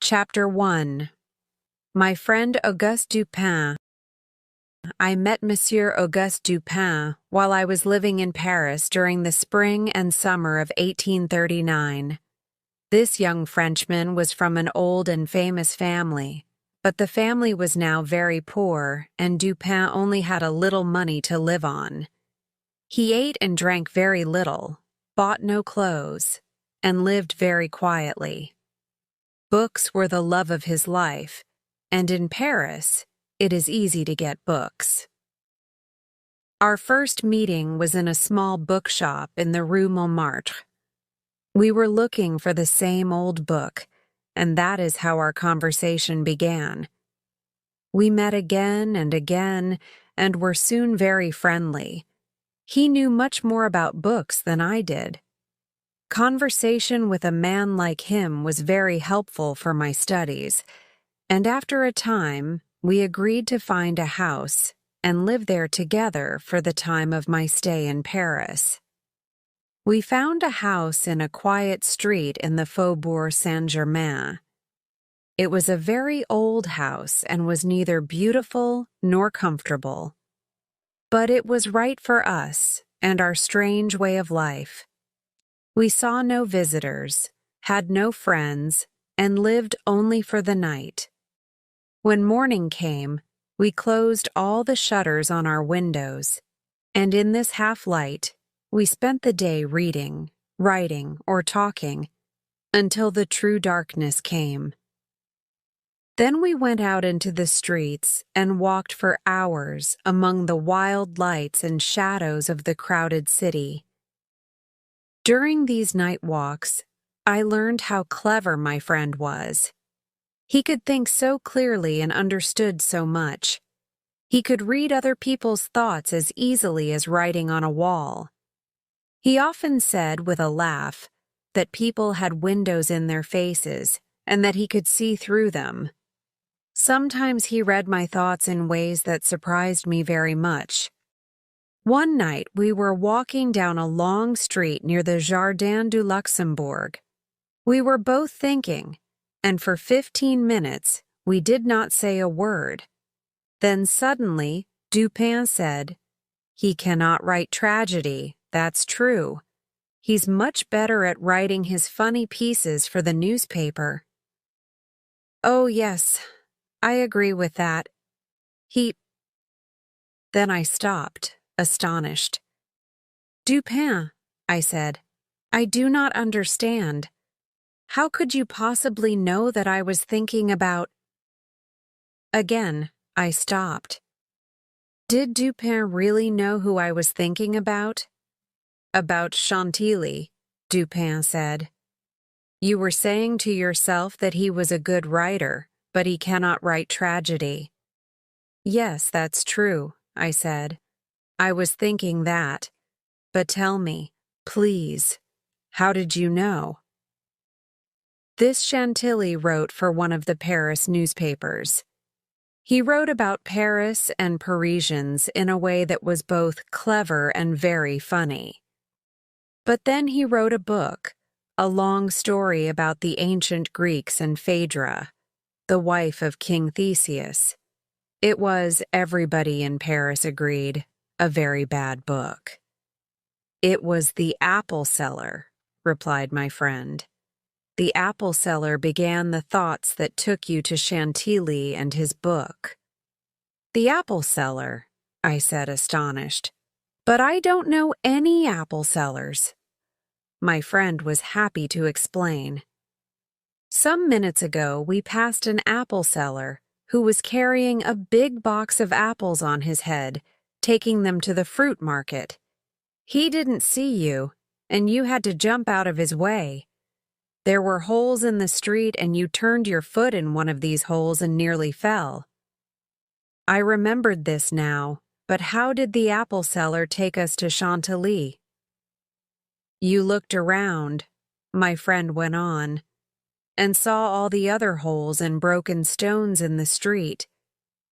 Chapter 1. My friend Auguste Dupin. I met Monsieur Auguste Dupin while I was living in Paris during the spring and summer of 1839. This young Frenchman was from an old and famous family, but the family was now very poor, and Dupin only had a little money to live on. He ate and drank very little, bought no clothes, and lived very quietly. Books were the love of his life, and in Paris, it is easy to get books. Our first meeting was in a small bookshop in the Rue Montmartre. We were looking for the same old book, and that is how our conversation began. We met again and again, and were soon very friendly. He knew much more about books than I did. Conversation with a man like him was very helpful for my studies, and after a time, we agreed to find a house and live there together for the time of my stay in Paris. We found a house in a quiet street in the Faubourg Saint-Germain. It was a very old house and was neither beautiful nor comfortable. But it was right for us and our strange way of life. We saw no visitors, had no friends, and lived only for the night. When morning came, we closed all the shutters on our windows, and in this half-light, we spent the day reading, writing, or talking, until the true darkness came. Then we went out into the streets and walked for hours among the wild lights and shadows of the crowded city. During these night walks, I learned how clever my friend was. He could think so clearly and understood so much. He could read other people's thoughts as easily as writing on a wall. He often said with a laugh that people had windows in their faces and that he could see through them. Sometimes he read my thoughts in ways that surprised me very much. One night we were walking down a long street near the Jardin du Luxembourg. We were both thinking, and for 15 minutes we did not say a word. Then suddenly Dupin said, "He cannot write tragedy, that's true. He's much better at writing his funny pieces for the newspaper." "Oh, yes, I agree with that. Then I stopped, astonished. "Dupin," I said, "I do not understand. How could you possibly know that I was thinking about—" Again, I stopped. Did Dupin really know who I was thinking about? "About Chantilly," Dupin said. "You were saying to yourself that he was a good writer, but he cannot write tragedy." "Yes, that's true," I said. "I was thinking that. But tell me, please, how did you know?" This Chantilly wrote for one of the Paris newspapers. He wrote about Paris and Parisians in a way that was both clever and very funny. But then he wrote a book, a long story about the ancient Greeks and Phaedra, the wife of King Theseus. It was, everybody in Paris agreed, a very bad book. "It was The Apple Seller," replied my friend. "The apple seller began the thoughts that took you to Chantilly and his book." "The apple seller?" I said, astonished. "But I don't know any apple sellers." My friend was happy to explain. "Some minutes ago we passed an apple seller who was carrying a big box of apples on his head, taking them to the fruit market. He didn't see you, and you had to jump out of his way. There were holes in the street, and you turned your foot in one of these holes and nearly fell." I remembered this now, but how did the apple seller take us to Chantilly? "You looked around," my friend went on, "and saw all the other holes and broken stones in the street,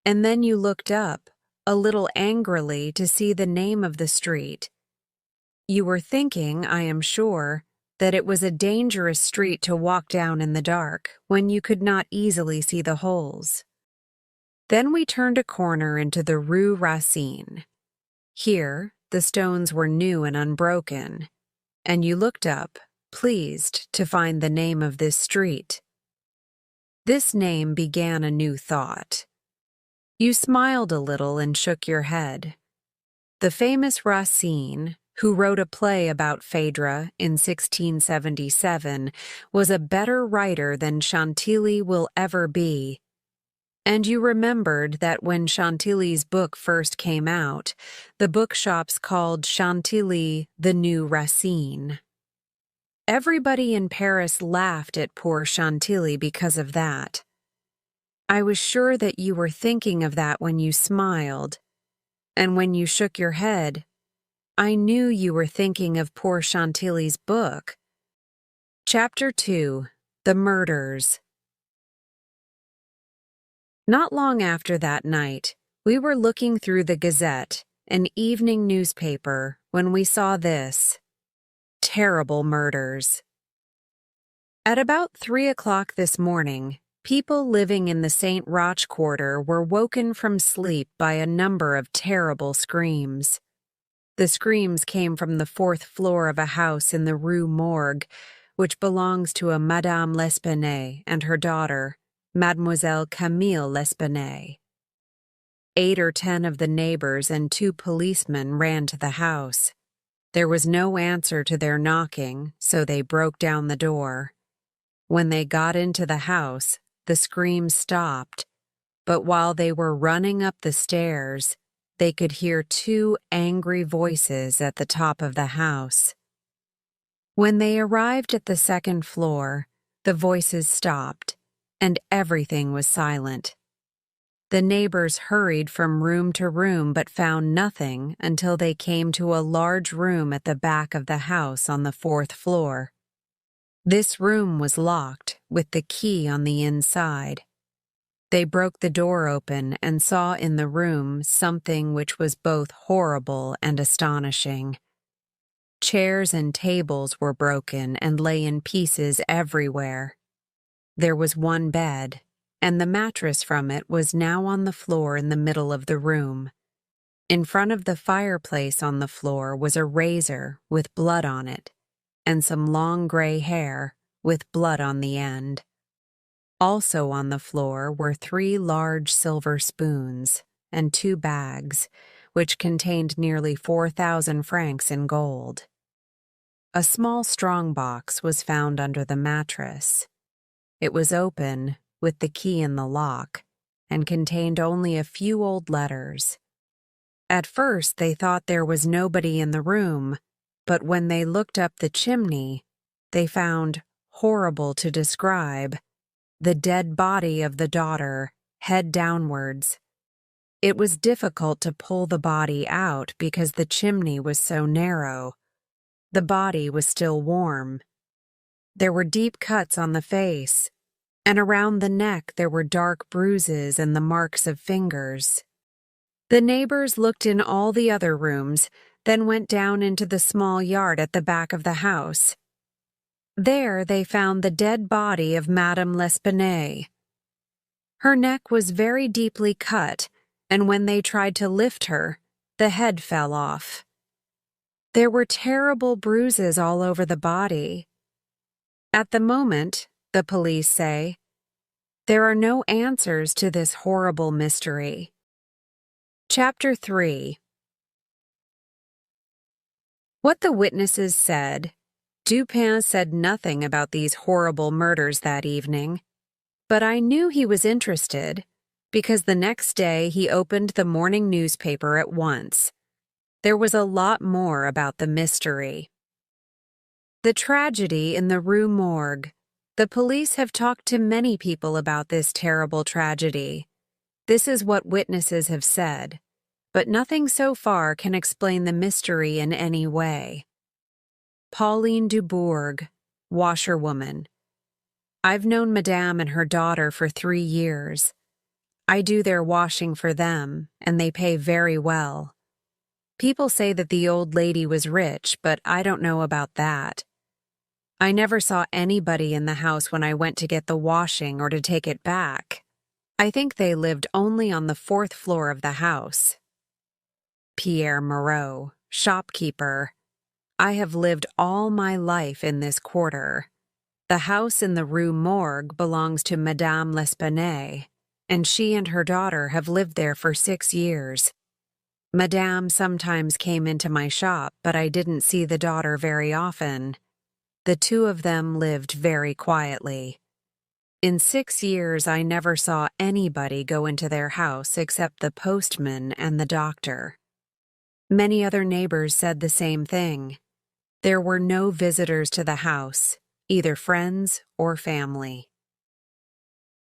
and then you looked up, a little angrily, to see the name of the street. You were thinking, I am sure, that it was a dangerous street to walk down in the dark when you could not easily see the holes. Then we turned a corner into the Rue Racine. Here, the stones were new and unbroken, and you looked up, pleased to find the name of this street. This name began a new thought. You smiled a little and shook your head. The famous Racine, who wrote a play about Phaedra in 1677, was a better writer than Chantilly will ever be. And you remembered that when Chantilly's book first came out, the bookshops called Chantilly the New Racine. Everybody in Paris laughed at poor Chantilly because of that. I was sure that you were thinking of that when you smiled, and when you shook your head, I knew you were thinking of poor Chantilly's book. Chapter 2: The Murders. Not long after that night, we were looking through the Gazette, an evening newspaper, when we saw this: terrible murders. At about 3 o'clock this morning, people living in the St. Roch quarter were woken from sleep by a number of terrible screams. The screams came from the 4th floor of a house in the Rue Morgue, which belongs to a Madame L'Espanaye and her daughter, Mademoiselle Camille L'Espanaye. 8 or 10 of the neighbors and 2 policemen ran to the house. There was no answer to their knocking, so they broke down the door. When they got into the house, the screams stopped, but while they were running up the stairs, they could hear 2 angry voices at the top of the house. When they arrived at the 2nd floor, the voices stopped, and everything was silent. The neighbors hurried from room to room but found nothing until they came to a large room at the back of the house on the 4th floor. This room was locked, with the key on the inside. They broke the door open and saw in the room something which was both horrible and astonishing. Chairs and tables were broken and lay in pieces everywhere. There was one bed, and the mattress from it was now on the floor in the middle of the room. In front of the fireplace on the floor was a razor with blood on it, and some long gray hair with blood on the end. Also on the floor were 3 large silver spoons and 2 bags, which contained nearly 4,000 francs in gold. A small strong box was found under the mattress. It was open, with the key in the lock, and contained only a few old letters. At first they thought there was nobody in the room, but when they looked up the chimney, they found, horrible to describe, the dead body of the daughter, head downwards. It was difficult to pull the body out because the chimney was so narrow. The body was still warm. There were deep cuts on the face, and around the neck there were dark bruises and the marks of fingers. The neighbors looked in all the other rooms, then went down into the small yard at the back of the house. There they found the dead body of Madame L'Espanaye. Her neck was very deeply cut, and when they tried to lift her, the head fell off. There were terrible bruises all over the body. At the moment, the police say, there are no answers to this horrible mystery. Chapter 3. What the witnesses said. Dupin said nothing about these horrible murders that evening, but I knew he was interested because the next day he opened the morning newspaper at once. There was a lot more about the mystery. The tragedy in the Rue Morgue. The police have talked to many people about this terrible tragedy. This is what witnesses have said, but nothing so far can explain the mystery in any way. Pauline Dubourg, washerwoman. I've known Madame and her daughter for 3 years. I do their washing for them, and they pay very well. People say that the old lady was rich, but I don't know about that. I never saw anybody in the house when I went to get the washing or to take it back. I think they lived only on the fourth floor of the house. Pierre Moreau, shopkeeper. I have lived all my life in this quarter. The house in the Rue Morgue belongs to Madame L'Espanaye, and she and her daughter have lived there for 6 years. Madame sometimes came into my shop, but I didn't see the daughter very often. The two of them lived very quietly. In 6 years, I never saw anybody go into their house except the postman and the doctor. Many other neighbors said the same thing. There were no visitors to the house, either friends or family.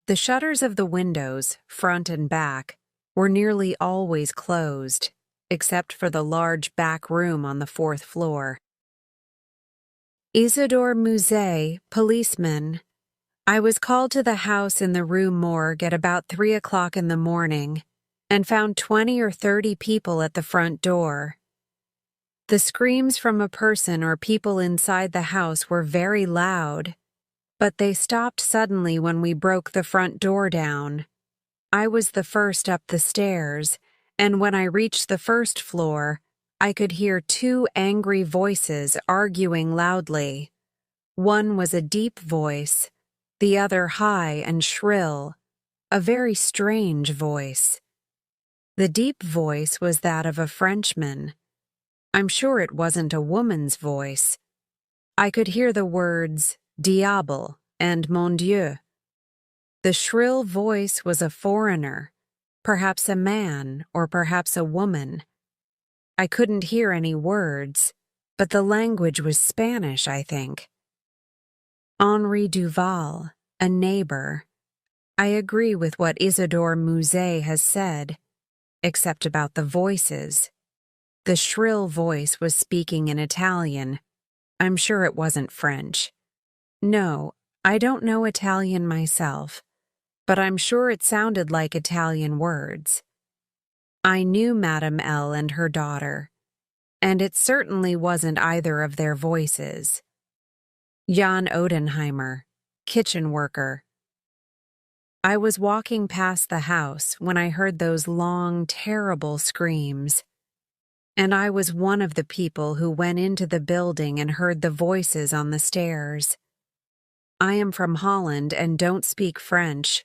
The shutters of the windows, front and back, were nearly always closed, except for the large back room on the fourth floor. Isidore Musée, policeman. I was called to the house in the Rue Morgue at about 3 o'clock in the morning and found 20 or 30 people at the front door. The screams from a person or people inside the house were very loud, but they stopped suddenly when we broke the front door down. I was the first up the stairs, and when I reached the first floor, I could hear 2 angry voices arguing loudly. One was a deep voice, the other high and shrill, a very strange voice. The deep voice was that of a Frenchman. I'm sure it wasn't a woman's voice. I could hear the words diable and mon Dieu. The shrill voice was a foreigner, perhaps a man or perhaps a woman. I couldn't hear any words, but the language was Spanish, I think. Henri Duval, a neighbor. I agree with what Isidore Musée has said, except about the voices. The shrill voice was speaking in Italian. I'm sure it wasn't French. No, I don't know Italian myself, but I'm sure it sounded like Italian words. I knew Madame L. and her daughter, and it certainly wasn't either of their voices. Jan Odenheimer, kitchen worker. I was walking past the house when I heard those long, terrible screams, and I was one of the people who went into the building and heard the voices on the stairs. I am from Holland and don't speak French,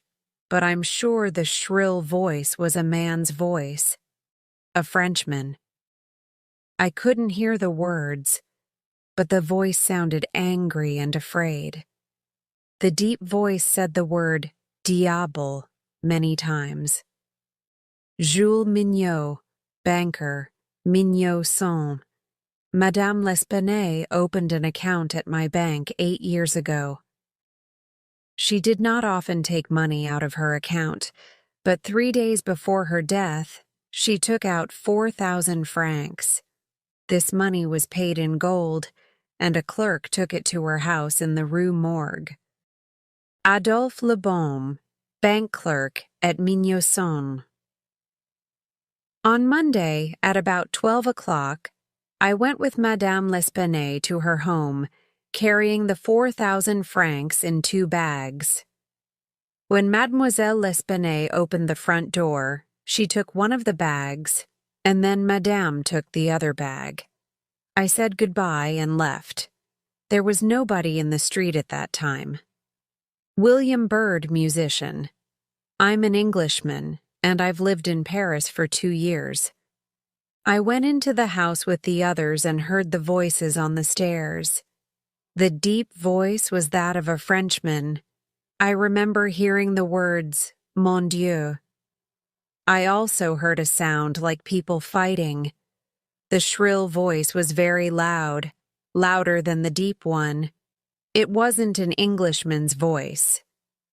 but I'm sure the shrill voice was a man's voice, a Frenchman. I couldn't hear the words, but the voice sounded angry and afraid. The deep voice said the word diable many times. Jules Mignot, banker, Mignot Son. Madame L'Espanaye opened an account at my bank 8 years ago. She did not often take money out of her account, but 3 days before her death, she took out 4,000 francs. This money was paid in gold, and a clerk took it to her house in the Rue Morgue. Adolphe Lebaume, bank clerk at Mignot Son. On Monday, at about 12 o'clock, I went with Madame L'Espanaye to her home, carrying the 4,000 francs in 2 bags. When Mademoiselle L'Espanaye opened the front door, she took one of the bags, and then Madame took the other bag. I said goodbye and left. There was nobody in the street at that time. William Byrd, musician. I'm an Englishman, and I've lived in Paris for 2 years. I went into the house with the others and heard the voices on the stairs. The deep voice was that of a Frenchman. I remember hearing the words, mon Dieu. I also heard a sound like people fighting. The shrill voice was very loud, louder than the deep one. It wasn't an Englishman's voice.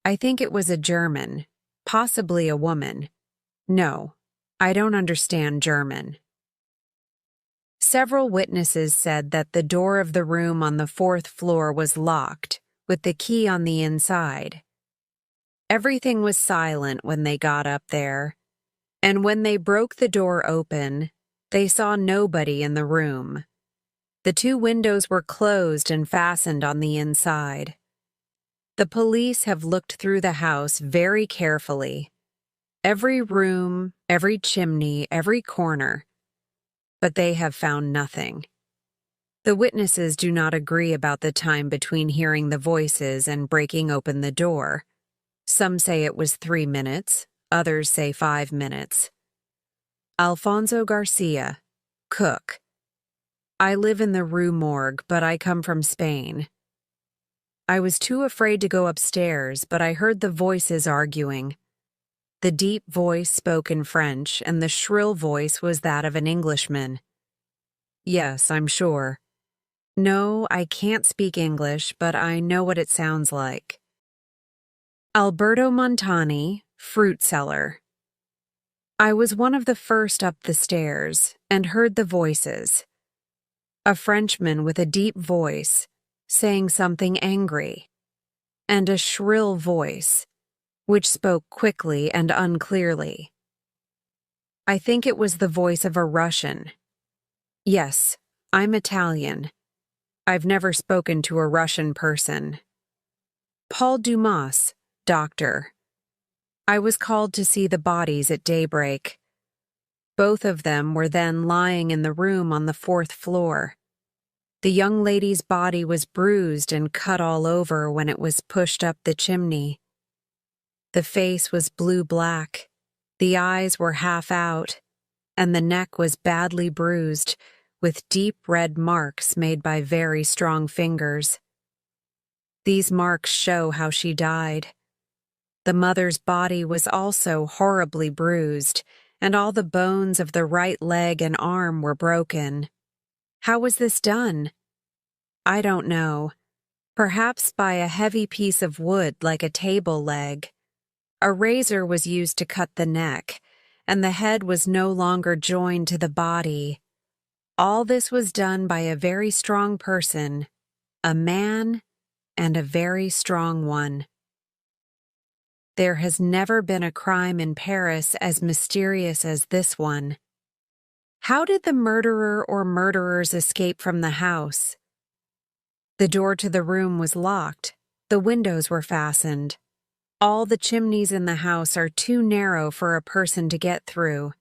I think it was a German, possibly a woman. No, I don't understand German. Several witnesses said that the door of the room on the 4th floor was locked, with the key on the inside. Everything was silent when they got up there, and when they broke the door open, they saw nobody in the room. The 2 windows were closed and fastened on the inside. The police have looked through the house very carefully. Every room, every chimney, every corner. But they have found nothing. The witnesses do not agree about the time between hearing the voices and breaking open the door. Some say it was 3 minutes, others say 5 minutes. Alfonso Garcia, cook. I live in the Rue Morgue, but I come from Spain. I was too afraid to go upstairs, but I heard the voices arguing. The deep voice spoke in French, and the shrill voice was that of an Englishman. Yes, I'm sure. No, I can't speak English, but I know what it sounds like. Alberto Montani, fruit seller. I was one of the first up the stairs and heard the voices. A Frenchman with a deep voice, saying something angry, and a shrill voice, which spoke quickly and unclearly. I think it was the voice of a Russian. Yes, I'm Italian. I've never spoken to a Russian person. Paul Dumas, doctor. I was called to see the bodies at daybreak. Both of them were then lying in the room on the 4th floor. The young lady's body was bruised and cut all over when it was pushed up the chimney. The face was blue-black, the eyes were half out, and the neck was badly bruised, with deep red marks made by very strong fingers. These marks show how she died. The mother's body was also horribly bruised, and all the bones of the right leg and arm were broken. How was this done? I don't know. Perhaps by a heavy piece of wood like a table leg. A razor was used to cut the neck, and the head was no longer joined to the body. All this was done by a very strong person, a man, and a very strong one. There has never been a crime in Paris as mysterious as this one. How did the murderer or murderers escape from the house? The door to the room was locked. The windows were fastened. All the chimneys in the house are too narrow for a person to get through.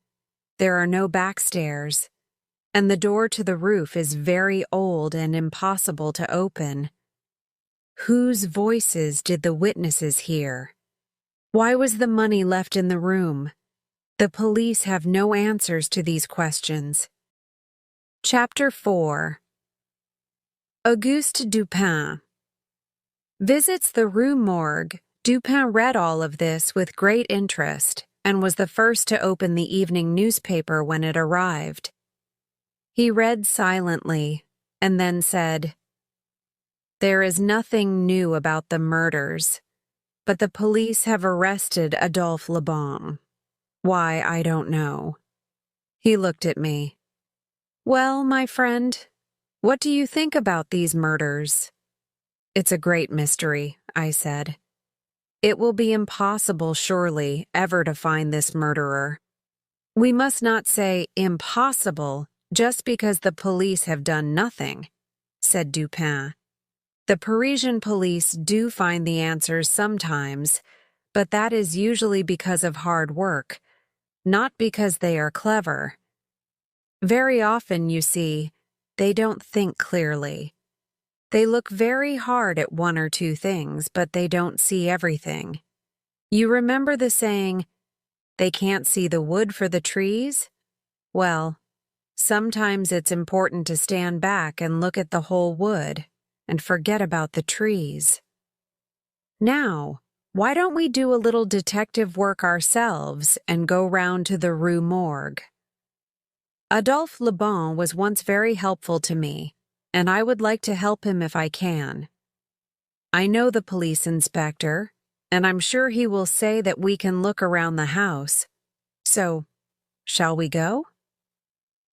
There are no back stairs, and the door to the roof is very old and impossible to open. Whose voices did the witnesses hear? Why was the money left in the room? The police have no answers to these questions. Chapter 4. Auguste Dupin visits the Rue Morgue. Dupin read all of this with great interest and was the first to open the evening newspaper when it arrived. He read silently and then said, "There is nothing new about the murders, but the police have arrested Adolphe Lebon. Why, I don't know." He looked at me. "Well, my friend, what do you think about these murders?" "It's a great mystery," I said. "It will be impossible, surely, ever to find this murderer." "We must not say impossible just because the police have done nothing," said Dupin. "The Parisian police do find the answers sometimes, but that is usually because of hard work, not because they are clever. Very often, you see, they don't think clearly. They look very hard at 1 or 2 things, but they don't see everything. You remember the saying, 'They can't see the wood for the trees'? Well, sometimes it's important to stand back and look at the whole wood and forget about the trees. Now, why don't we do a little detective work ourselves and go round to the Rue Morgue? Adolphe Lebon was once very helpful to me, and I would like to help him if I can. I know the police inspector, and I'm sure he will say that we can look around the house. So, shall we go?"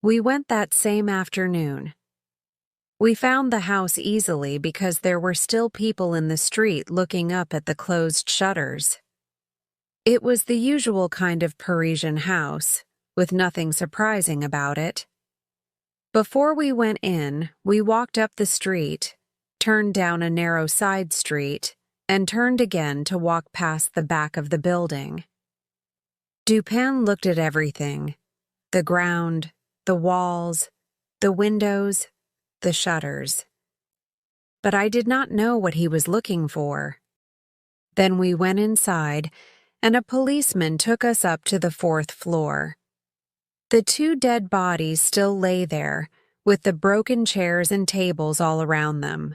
We went that same afternoon. We found the house easily because there were still people in the street looking up at the closed shutters. It was the usual kind of Parisian house, with nothing surprising about it. Before we went in, we walked up the street, turned down a narrow side street, and turned again to walk past the back of the building. Dupin looked at everything: the ground, the walls, the windows, the shutters. But I did not know what he was looking for. Then we went inside, and a policeman took us up to the 4th floor. The 2 dead bodies still lay there, with the broken chairs and tables all around them.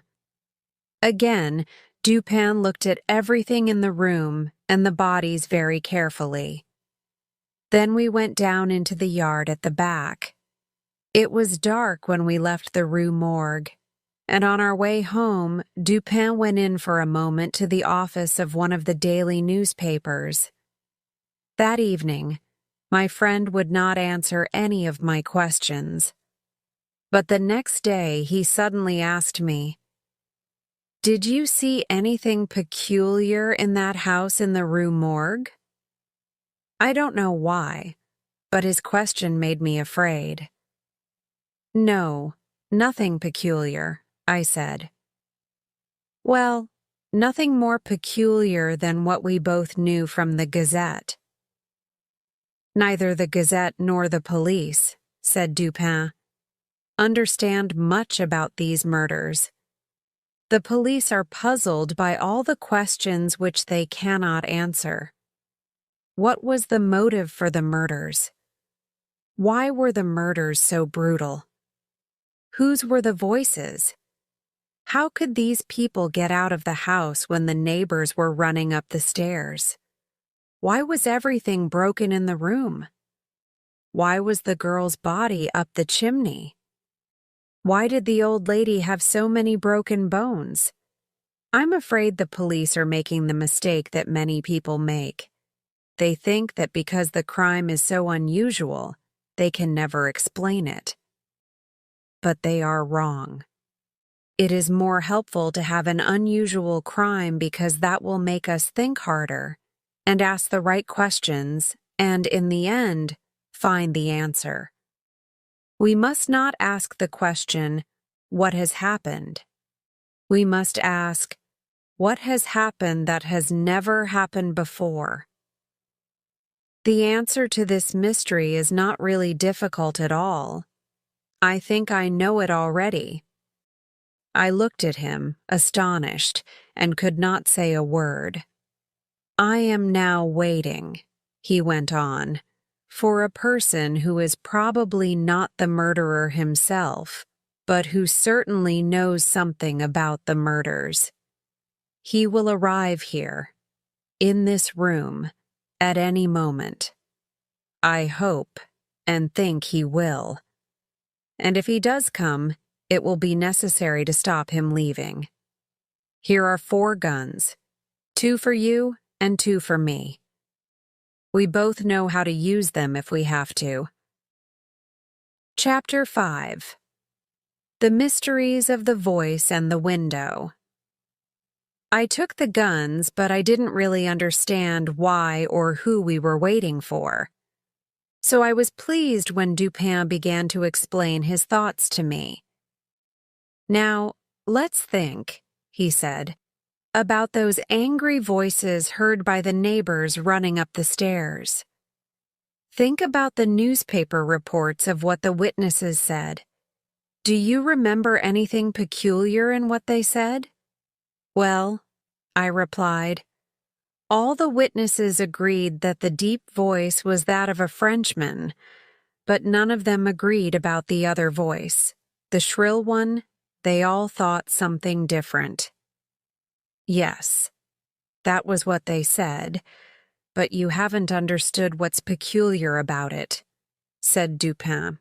Again, Dupin looked at everything in the room and the bodies very carefully. Then we went down into the yard at the back. It was dark when we left the Rue Morgue, and on our way home, Dupin went in for a moment to the office of one of the daily newspapers. That evening, my friend would not answer any of my questions. But the next day, he suddenly asked me, "Did you see anything peculiar in that house in the Rue Morgue?" I don't know why, but his question made me afraid. "No, nothing peculiar," I said. "Well, nothing more peculiar than what we both knew from the Gazette." "Neither the Gazette nor the police," said Dupin, "understand much about these murders. The police are puzzled by all the questions which they cannot answer. What was the motive for the murders? Why were the murders so brutal? Whose were the voices? How could these people get out of the house when the neighbors were running up the stairs? Why was everything broken in the room? Why was the girl's body up the chimney? Why did the old lady have so many broken bones? I'm afraid the police are making the mistake that many people make. They think that because the crime is so unusual, they can never explain it. But they are wrong. It is more helpful to have an unusual crime because that will make us think harder and ask the right questions and, in the end, find the answer. We must not ask the question, "What has happened?" We must ask, "What has happened that has never happened before?" The answer to this mystery is not really difficult at all. I think I know it already. I looked at him, astonished, and could not say a word. "I am now waiting," he went on, "for a person who is probably not the murderer himself, but who certainly knows something about the murders. He will arrive here, in this room, at any moment. I hope and think he will. And if he does come, it will be necessary to stop him leaving. Here are 4 guns, 2 for you and 2 for me. We both know how to use them if we have to." Chapter 5. The Mysteries of the Voice and the Window. I took the guns, but I didn't really understand why or who we were waiting for. So I was pleased when Dupin began to explain his thoughts to me. "Now, let's think," he said, "about those angry voices heard by the neighbors running up the stairs. Think about the newspaper reports of what the witnesses said. Do you remember anything peculiar in what they said?" "Well," I replied, "all the witnesses agreed that the deep voice was that of a Frenchman, but none of them agreed about the other voice, the shrill one. They all thought something different." "Yes, that was what they said, but you haven't understood what's peculiar about it," said Dupin.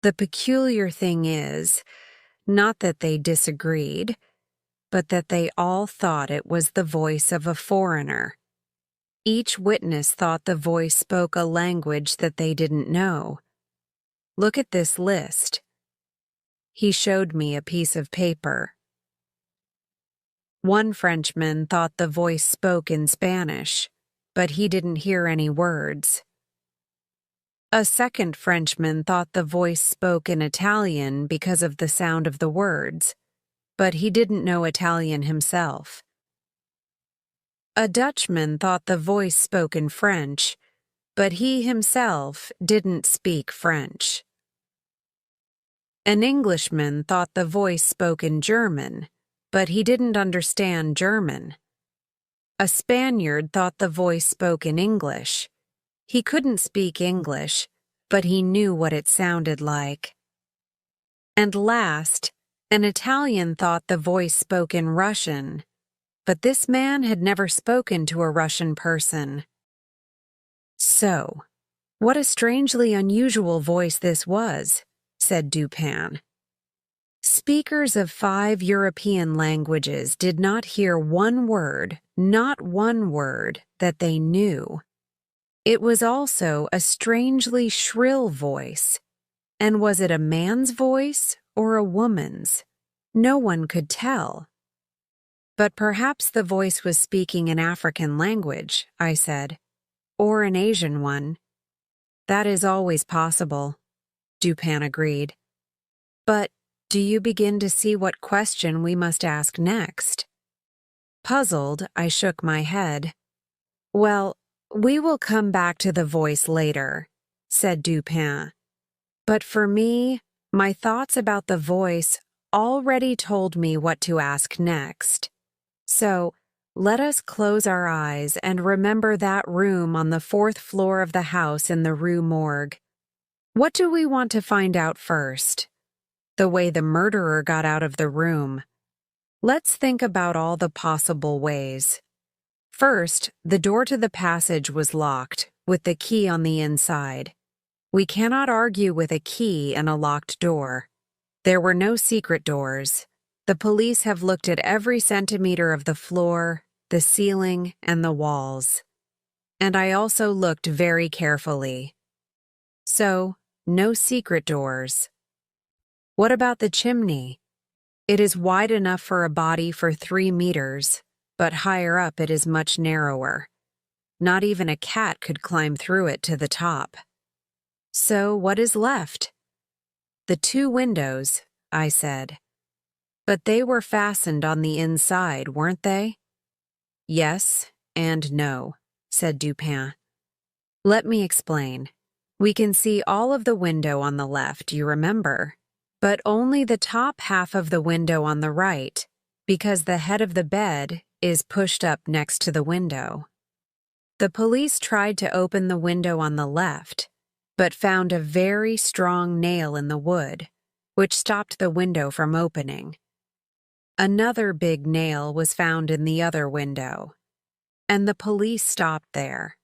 "The peculiar thing is, not that they disagreed, but that they all thought it was the voice of a foreigner. Each witness thought the voice spoke a language that they didn't know. Look at this list." He showed me a piece of paper. One Frenchman thought the voice spoke in Spanish, but he didn't hear any words. A second Frenchman thought the voice spoke in Italian because of the sound of the words, but he didn't know Italian himself. A Dutchman thought the voice spoke in French, but he himself didn't speak French. An Englishman thought the voice spoke in German, but he didn't understand German. A Spaniard thought the voice spoke in English. He couldn't speak English, but he knew what it sounded like. And last, an Italian thought the voice spoke in Russian, but this man had never spoken to a Russian person. So, what a strangely unusual voice this was, said Dupin. Speakers of 5 European languages did not hear one word, not one word, that they knew. It was also a strangely shrill voice. And was it a man's voice or a woman's? No one could tell. But perhaps the voice was speaking an African language, I said, or an Asian one. That is always possible, Dupin agreed. But do you begin to see what question we must ask next? Puzzled, I shook my head. Well, we will come back to the voice later, said Dupin. But for me, my thoughts about the voice already told me what to ask next. So, let us close our eyes and remember that room on the 4th floor of the house in the Rue Morgue. What do we want to find out first? The way the murderer got out of the room. Let's think about all the possible ways. First, the door to the passage was locked, with the key on the inside. We cannot argue with a key in a locked door. There were no secret doors. The police have looked at every centimeter of the floor, the ceiling, and the walls. And I also looked very carefully. So, no secret doors. What about the chimney? It is wide enough for a body for 3 meters, but higher up it is much narrower. Not even a cat could climb through it to the top. So what is left? The 2 windows, I said. But they were fastened on the inside, weren't they? Yes and no, said Dupin. Let me explain. We can see all of the window on the left, you remember, but only the top half of the window on the right, because the head of the bed is pushed up next to the window. The police tried to open the window on the left, but found a very strong nail in the wood, which stopped the window from opening. Another big nail was found in the other window, and the police stopped there.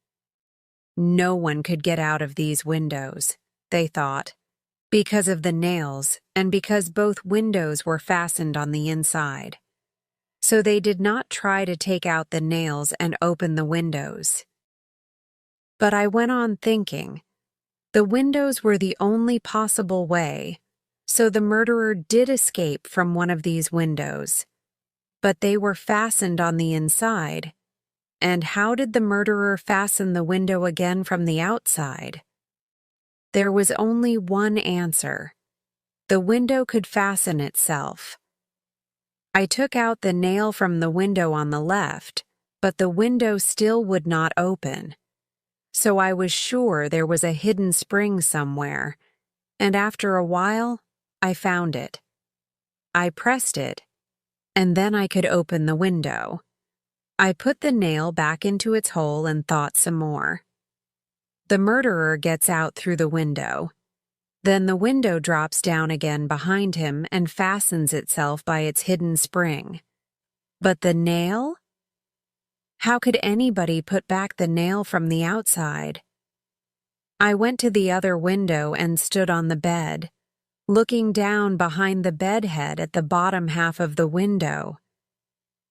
No one could get out of these windows, they thought, because of the nails and because both windows were fastened on the inside. So they did not try to take out the nails and open the windows. But I went on thinking. The windows were the only possible way, so the murderer did escape from one of these windows. But they were fastened on the inside. And how did the murderer fasten the window again from the outside? There was only one answer. The window could fasten itself. I took out the nail from the window on the left, but the window still would not open. So I was sure there was a hidden spring somewhere, and after a while, I found it. I pressed it, and then I could open the window. I put the nail back into its hole and thought some more. The murderer gets out through the window. Then the window drops down again behind him and fastens itself by its hidden spring. But the nail? How could anybody put back the nail from the outside? I went to the other window and stood on the bed, looking down behind the bed head at the bottom half of the window.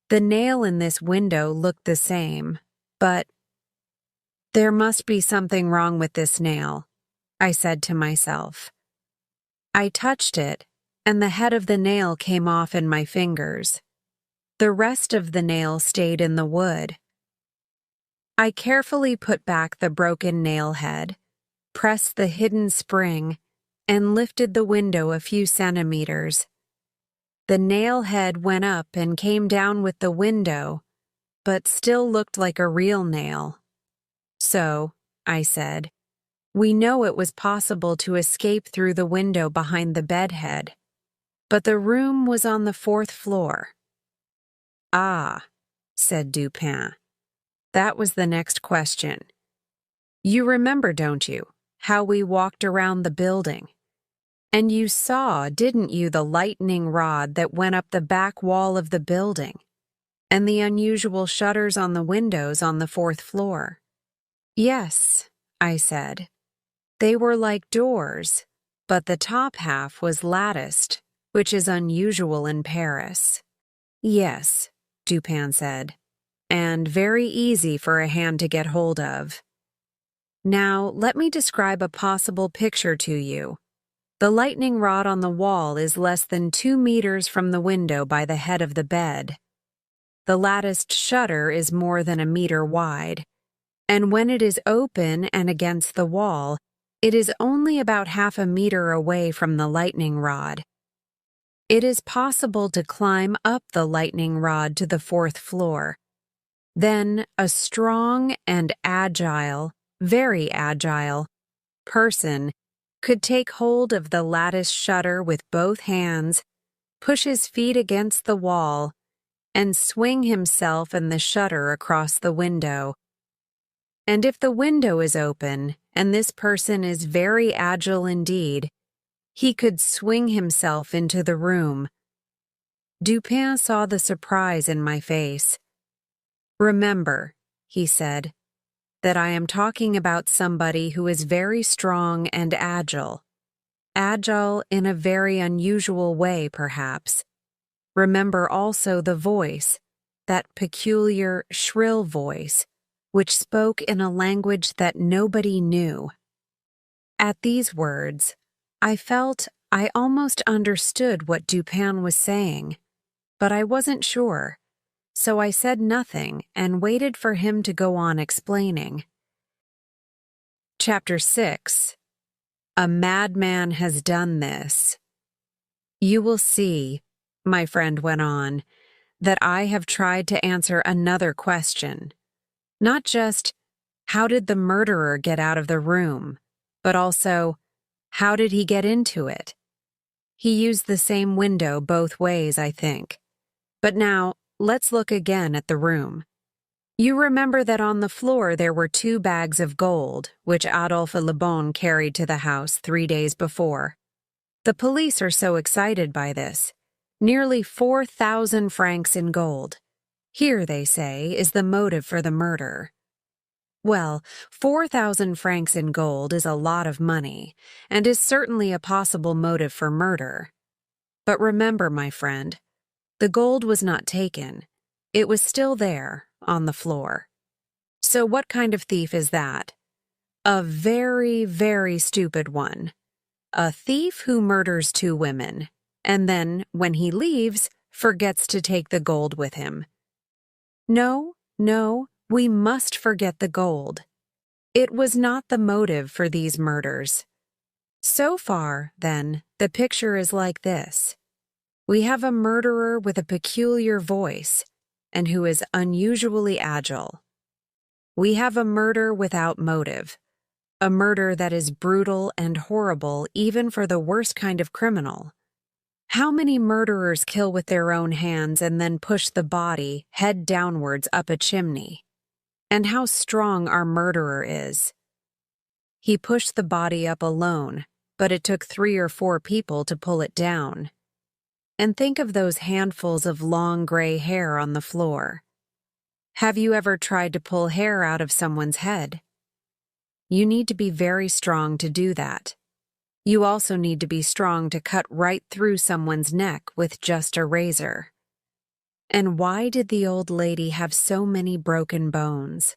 The nail in this window looked the same, but there must be something wrong with this nail, I said to myself. I touched it, and the head of the nail came off in my fingers. The rest of the nail stayed in the wood. I carefully put back the broken nail head, pressed the hidden spring and lifted the window a few centimeters. The nail head went up and came down with the window, but still looked like a real nail. So, I said, we know it was possible to escape through the window behind the bedhead, but the room was on the 4th floor. Ah, said Dupin. That was the next question. You remember, don't you, how we walked around the building? And you saw, didn't you, the lightning rod that went up the back wall of the building, and the unusual shutters on the windows on the 4th floor? Yes, I said. They were like doors, but the top half was latticed, which is unusual in Paris. Yes, Dupin said, and very easy for a hand to get hold of. Now, let me describe a possible picture to you. The lightning rod on the wall is less than 2 meters from the window by the head of the bed. The latticed shutter is more than a meter wide, and when it is open and against the wall, it is only about half a meter away from the lightning rod. It is possible to climb up the lightning rod to the 4th floor. Then a strong and agile, very agile, person could take hold of the lattice shutter with both hands, push his feet against the wall, and swing himself and the shutter across the window. And if the window is open, and this person is very agile indeed, he could swing himself into the room. Dupin saw the surprise in my face. Remember, he said, that I am talking about somebody who is very strong and agile. Agile in a very unusual way, perhaps. Remember also the voice, that peculiar, shrill voice, which spoke in a language that nobody knew. At these words, I felt I almost understood what Dupin was saying, but I wasn't sure. So I said nothing and waited for him to go on explaining. Chapter 6. A madman has done this. You will see, my friend went on, that I have tried to answer another question. Not just, how did the murderer get out of the room, but also, how did he get into it? He used the same window both ways, I think. But now, let's look again at the room. You remember that on the floor there were 2 bags of gold, which Adolphe Le Bon carried to the house 3 days before. The police are so excited by this. Nearly 4,000 francs in gold. Here, they say, is the motive for the murder. Well, 4,000 francs in gold is a lot of money, and is certainly a possible motive for murder. But remember, my friend, the gold was not taken. It was still there, on the floor. So what kind of thief is that? A very, very stupid one. A thief who murders 2 women, and then, when he leaves, forgets to take the gold with him. No, we must forget the gold. It was not the motive for these murders. So far, then, the picture is like this. We have a murderer with a peculiar voice, and who is unusually agile. We have a murder without motive, a murder that is brutal and horrible even for the worst kind of criminal. How many murderers kill with their own hands and then push the body, head downwards, up a chimney? And how strong our murderer is. He pushed the body up alone, but it took 3 or 4 people to pull it down. And think of those handfuls of long gray hair on the floor. Have you ever tried to pull hair out of someone's head? You need to be very strong to do that. You also need to be strong to cut right through someone's neck with just a razor. And why did the old lady have so many broken bones?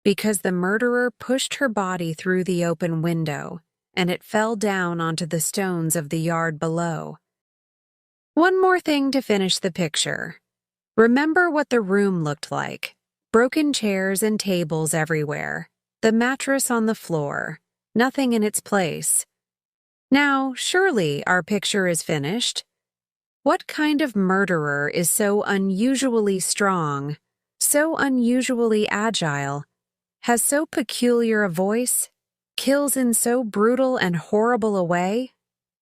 Because the murderer pushed her body through the open window, and it fell down onto the stones of the yard below. One more thing to finish the picture. Remember what the room looked like. Broken chairs and tables everywhere. The mattress on the floor. nothing in its place. Now, surely our picture is finished. What kind of murderer is so unusually strong, so unusually agile, has so peculiar a voice, kills in so brutal and horrible a way,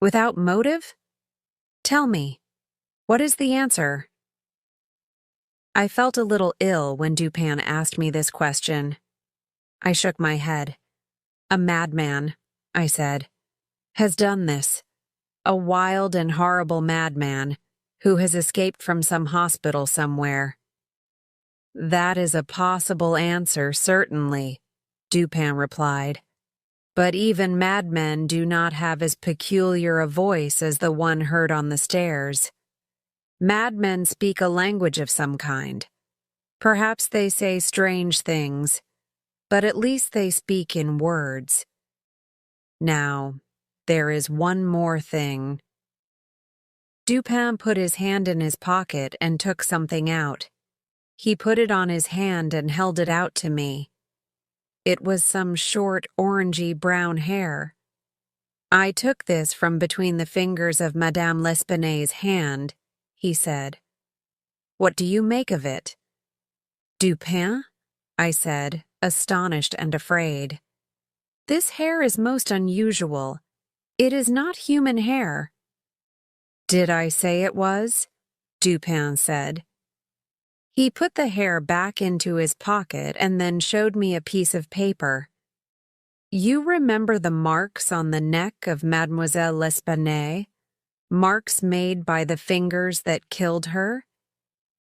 without motive? Tell me, what is the answer? I felt a little ill when Dupin asked me this question. I shook my head. A madman, I said, has done this. A wild and horrible madman who has escaped from some hospital somewhere. That is a possible answer, certainly, Dupin replied. But even madmen do not have as peculiar a voice as the one heard on the stairs. Madmen speak a language of some kind. Perhaps they say strange things, but at least they speak in words. Now, there is one more thing. Dupin put his hand in his pocket and took something out. He put it on his hand and held it out to me. It was some short, orangey brown hair. I took this from between the fingers of Madame L'Espanaye's hand, he said. What do you make of it? Dupin? I said, astonished and afraid. This hair is most unusual. It is not human hair. Did I say it was? Dupin said. He put the hair back into his pocket and then showed me a piece of paper. You remember the marks on the neck of Mademoiselle L'Espanaye? Marks made by the fingers that killed her?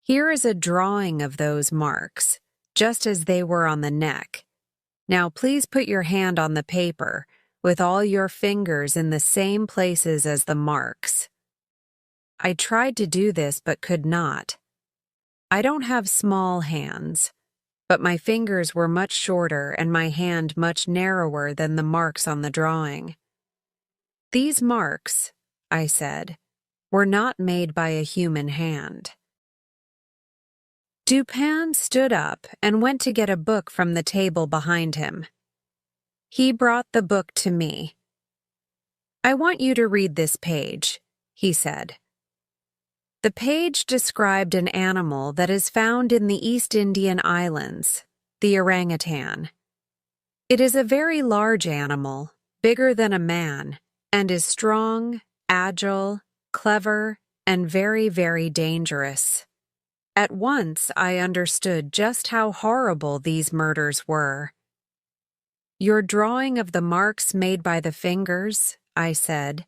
Here is a drawing of those marks, just as they were on the neck. Now please put your hand on the paper, with all your fingers in the same places as the marks. I tried to do this but could not. I don't have small hands, but my fingers were much shorter and my hand much narrower than the marks on the drawing. These marks, I said, were not made by a human hand. Dupin stood up and went to get a book from the table behind him. He brought the book to me. I want you to read this page, he said. The page described an animal that is found in the East Indian Islands, the orangutan. It is a very large animal, bigger than a man, and is strong, agile, clever, and very, very dangerous. At once I understood just how horrible these murders were. Your drawing of the marks made by the fingers, I said,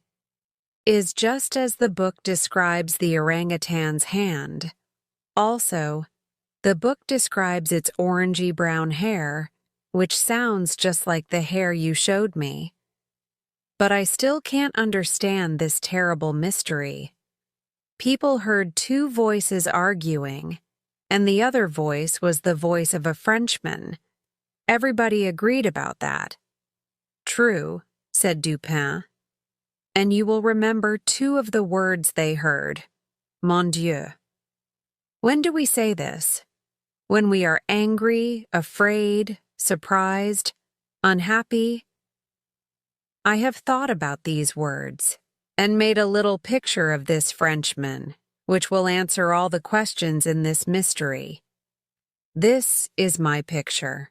is just as the book describes the orangutan's hand. Also, the book describes its orangey brown hair, which sounds just like the hair you showed me. But I still can't understand this terrible mystery. People heard two voices arguing, and the other voice was the voice of a Frenchman. Everybody agreed about that. True, said Dupin. And you will remember two of the words they heard. Mon Dieu. When do we say this? When we are angry, afraid, surprised, unhappy? I have thought about these words and made a little picture of this Frenchman, which will answer all the questions in this mystery. This is my picture.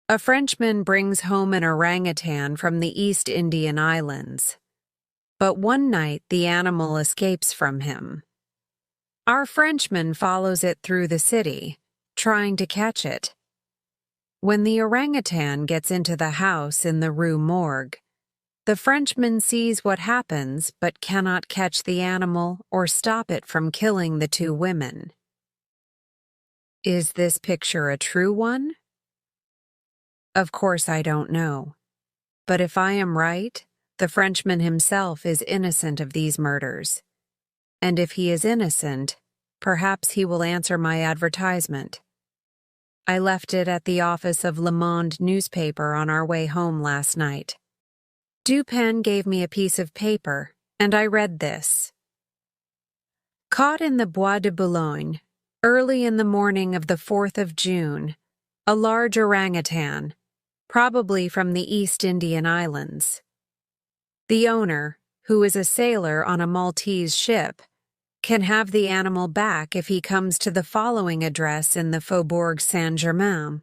A Frenchman brings home an orangutan from the East Indian Islands. But one night the animal escapes from him. Our Frenchman follows it through the city, trying to catch it. When the orangutan gets into the house in the Rue Morgue, the Frenchman sees what happens but cannot catch the animal or stop it from killing the two women. Is this picture a true one? Of course I don't know. But if I am right, the Frenchman himself is innocent of these murders. And if he is innocent, perhaps he will answer my advertisement. I left it at the office of Le Monde newspaper on our way home last night. Dupin gave me a piece of paper, and I read this. Caught in the Bois de Boulogne, early in the morning of the 4th of June, a large orangutan, probably from the East Indian Islands. The owner, who is a sailor on a Maltese ship, can have the animal back if he comes to the following address in the Faubourg Saint-Germain.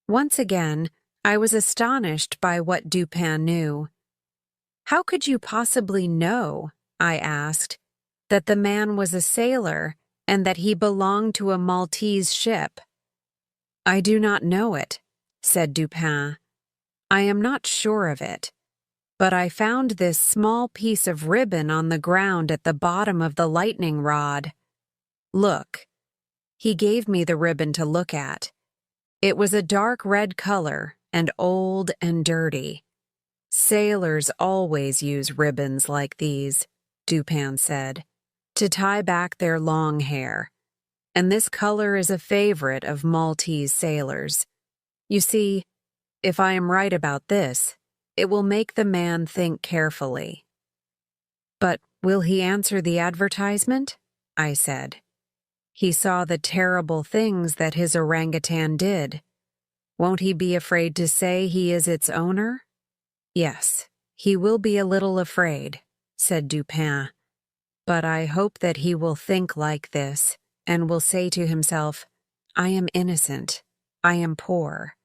Once again, I was astonished by what Dupin knew. How could you possibly know, I asked, that the man was a sailor and that he belonged to a Maltese ship? I do not know it, said Dupin. I am not sure of it. But I found this small piece of ribbon on the ground at the bottom of the lightning rod. Look. He gave me the ribbon to look at. It was a dark red color and old and dirty. Sailors always use ribbons like these, Dupin said, to tie back their long hair. And this color is a favorite of Maltese sailors. You see, if I am right about this, it will make the man think carefully. But will he answer the advertisement? I said. He saw the terrible things that his orangutan did. Won't he be afraid to say he is its owner? Yes, he will be a little afraid, said Dupin. But I hope that he will think like this and will say to himself, I am innocent. I am poor.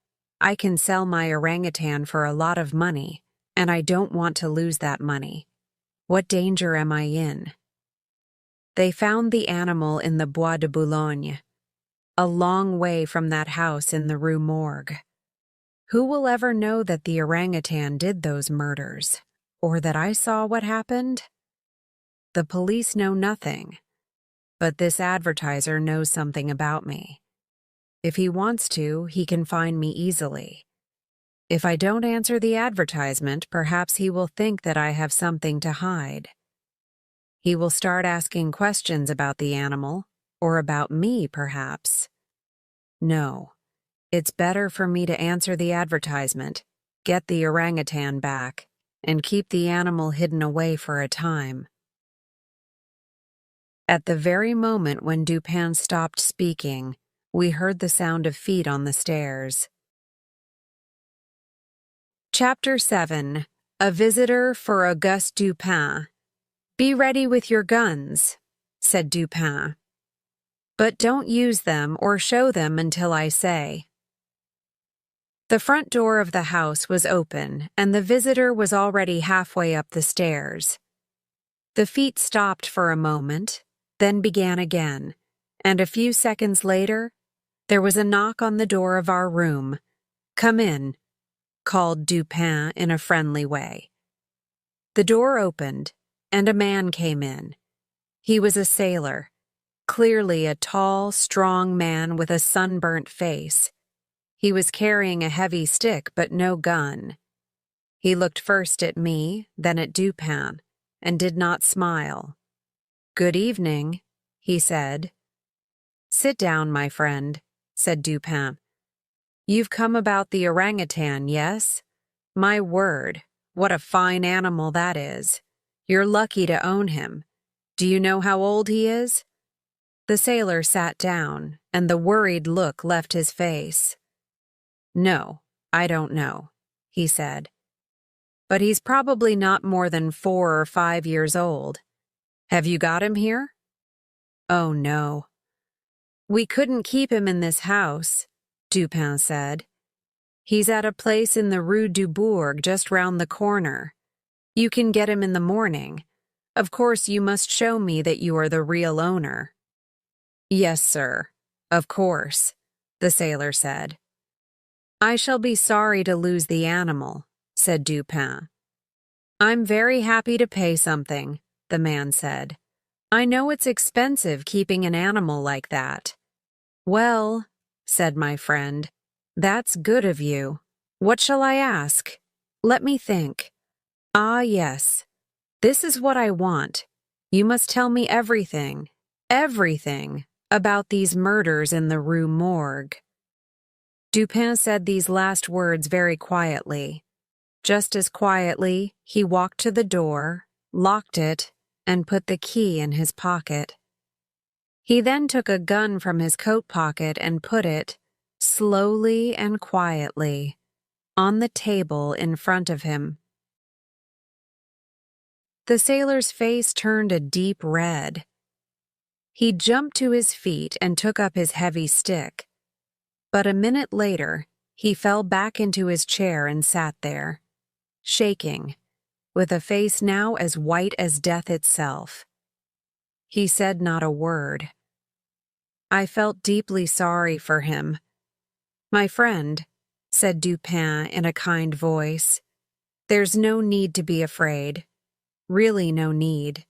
I can sell my orangutan for a lot of money, and I don't want to lose that money. What danger am I in? They found the animal in the Bois de Boulogne, a long way from that house in the Rue Morgue. Who will ever know that the orangutan did those murders, or that I saw what happened? The police know nothing, but this advertiser knows something about me. If he wants to, he can find me easily. If I don't answer the advertisement, perhaps he will think that I have something to hide. He will start asking questions about the animal, or about me, perhaps. No, it's better for me to answer the advertisement, get the orangutan back, and keep the animal hidden away for a time. At the very moment when Dupin stopped speaking, we heard the sound of feet on the stairs. Chapter 7. A Visitor for Auguste Dupin. Be ready with your guns, said Dupin. But don't use them or show them until I say. The front door of the house was open, and the visitor was already halfway up the stairs. The feet stopped for a moment, then began again, and a few seconds later, there was a knock on the door of our room. Come in, called Dupin in a friendly way. The door opened, and a man came in. He was a sailor, clearly a tall, strong man with a sunburnt face. He was carrying a heavy stick but no gun. He looked first at me, then at Dupin, and did not smile. Good evening, he said. Sit down, my friend, said Dupin. You've come about the orangutan, yes? My word, what a fine animal that is. You're lucky to own him. Do you know how old he is? The sailor sat down, and the worried look left his face. No, I don't know, he said. But he's probably not more than 4 or 5 years old. Have you got him here? Oh, no. We couldn't keep him in this house, Dupin said. He's at a place in the Rue du Bourg just round the corner. You can get him in the morning. Of course, you must show me that you are the real owner. Yes, sir. Of course, the sailor said. I shall be sorry to lose the animal, said Dupin. I'm very happy to pay something, the man said. I know it's expensive keeping an animal like that. Well, said my friend, that's good of you. What shall I ask? Let me think. Ah, yes. This is what I want. You must tell me everything, about these murders in the Rue Morgue. Dupin said these last words very quietly. Just as quietly, he walked to the door, locked it, and put the key in his pocket. He then took a gun from his coat pocket and put it, slowly and quietly, on the table in front of him. The sailor's face turned a deep red. He jumped to his feet and took up his heavy stick. But a minute later, he fell back into his chair and sat there, shaking, with a face now as white as death itself. He said not a word. I felt deeply sorry for him. "My friend," said Dupin in a kind voice, "there's no need to be afraid. Really no need.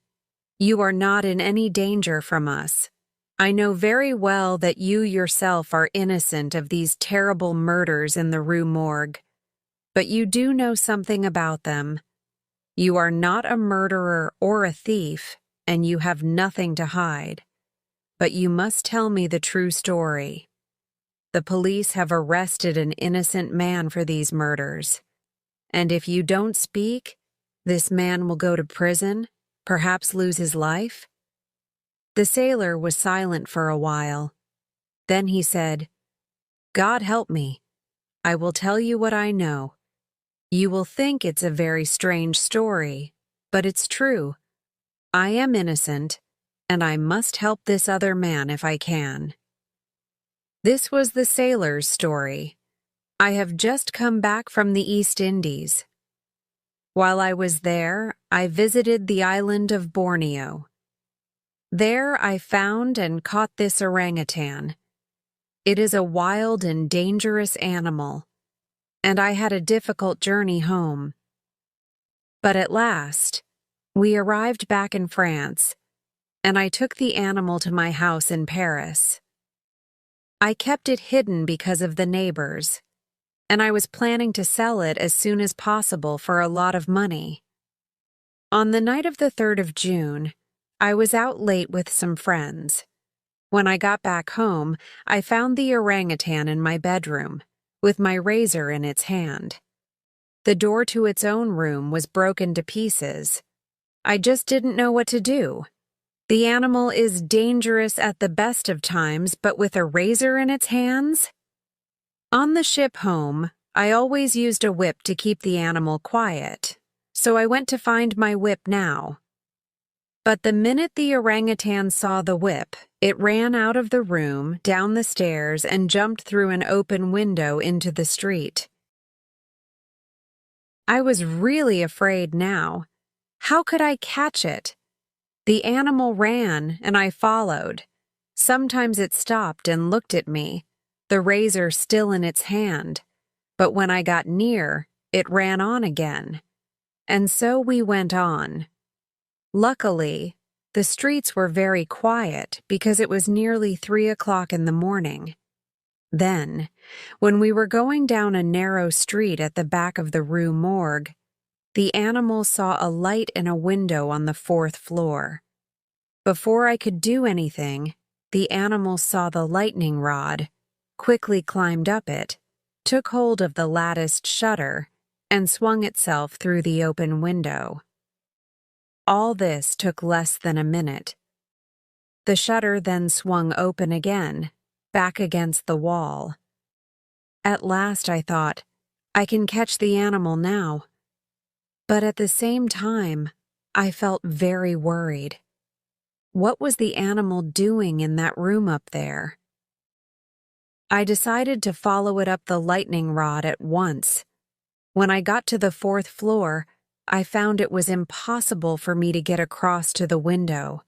You are not in any danger from us. I know very well that you yourself are innocent of these terrible murders in the Rue Morgue. But you do know something about them. You are not a murderer or a thief, and you have nothing to hide. But you must tell me the true story. The police have arrested an innocent man for these murders. And if you don't speak, this man will go to prison, perhaps lose his life." The sailor was silent for a while. Then he said, "God help me. I will tell you what I know. You will think it's a very strange story, but it's true. I am innocent, and I must help this other man if I can." This was the sailor's story. I have just come back from the East Indies. While I was there, I visited the island of Borneo. There I found and caught this orangutan. It is a wild and dangerous animal, and I had a difficult journey home. But at last, we arrived back in France, and I took the animal to my house in Paris. I kept it hidden because of the neighbors, and I was planning to sell it as soon as possible for a lot of money. On the night of the 3rd of June, I was out late with some friends. When I got back home, I found the orangutan in my bedroom, with my razor in its hand. The door to its own room was broken to pieces. I just didn't know what to do. The animal is dangerous at the best of times, but with a razor in its hands? On the ship home, I always used a whip to keep the animal quiet, so I went to find my whip now. But the minute the orangutan saw the whip, it ran out of the room, down the stairs, and jumped through an open window into the street. I was really afraid now. How could I catch it? The animal ran, and I followed. Sometimes it stopped and looked at me, the razor still in its hand. But when I got near, it ran on again. And so we went on. Luckily, the streets were very quiet because it was nearly 3 o'clock in the morning. Then, when we were going down a narrow street at the back of the Rue Morgue, the animal saw a light in a window on the 4th floor. Before I could do anything, the animal saw the lightning rod, quickly climbed up it, took hold of the latticed shutter, and swung itself through the open window. All this took less than a minute. The shutter then swung open again, back against the wall. At last I thought, I can catch the animal now. But at the same time, I felt very worried. What was the animal doing in that room up there? I decided to follow it up the lightning rod at once. When I got to the 4th floor, I found it was impossible for me to get across to the window.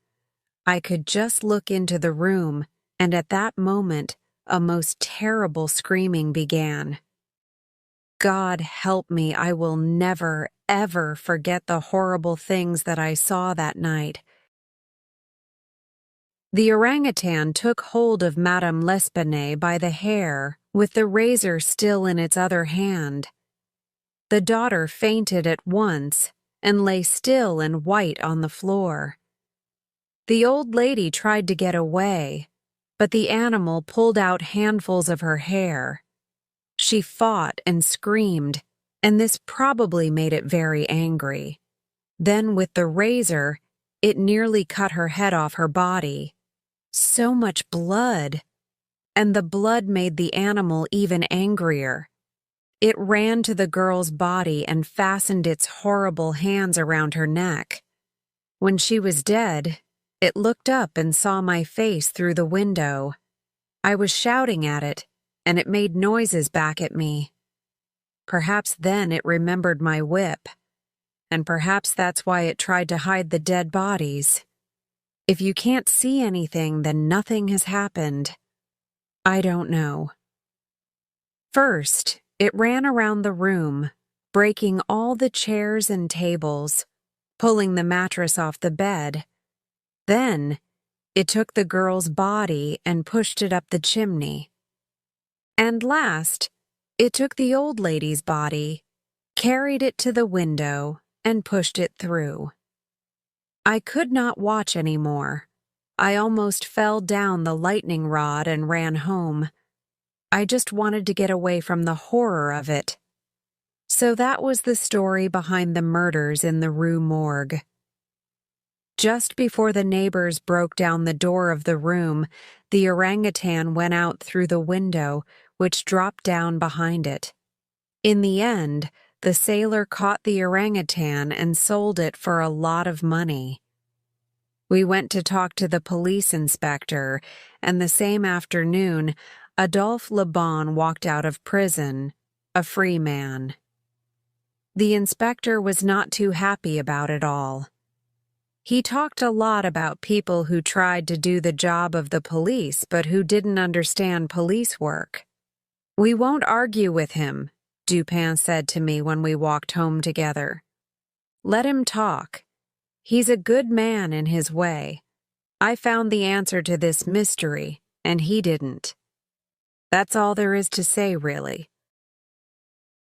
I could just look into the room, and at that moment, a most terrible screaming began. God help me, I will never, ever forget the horrible things that I saw that night. The orangutan took hold of Madame L'Espanaye by the hair, with the razor still in its other hand. The daughter fainted at once and lay still and white on the floor. The old lady tried to get away, but the animal pulled out handfuls of her hair. She fought and screamed, and this probably made it very angry. Then with the razor, it nearly cut her head off her body. So much blood! And the blood made the animal even angrier. It ran to the girl's body and fastened its horrible hands around her neck. When she was dead, it looked up and saw my face through the window. I was shouting at it, and it made noises back at me. Perhaps then it remembered my whip, and perhaps that's why it tried to hide the dead bodies. If you can't see anything, then nothing has happened. I don't know. First, it ran around the room, breaking all the chairs and tables, pulling the mattress off the bed. Then, it took the girl's body and pushed it up the chimney. And last, it took the old lady's body, carried it to the window, and pushed it through. I could not watch anymore. I almost fell down the lightning rod and ran home. I just wanted to get away from the horror of it. So that was the story behind the murders in the Rue Morgue. Just before the neighbors broke down the door of the room, the orangutan went out through the window, which dropped down behind it. In the end, the sailor caught the orangutan and sold it for a lot of money. We went to talk to the police inspector, and the same afternoon, Adolphe Le Bon walked out of prison, a free man. The inspector was not too happy about it all. He talked a lot about people who tried to do the job of the police but who didn't understand police work. "We won't argue with him," Dupin said to me when we walked home together. "Let him talk. He's a good man in his way. I found the answer to this mystery, and he didn't. That's all there is to say, really."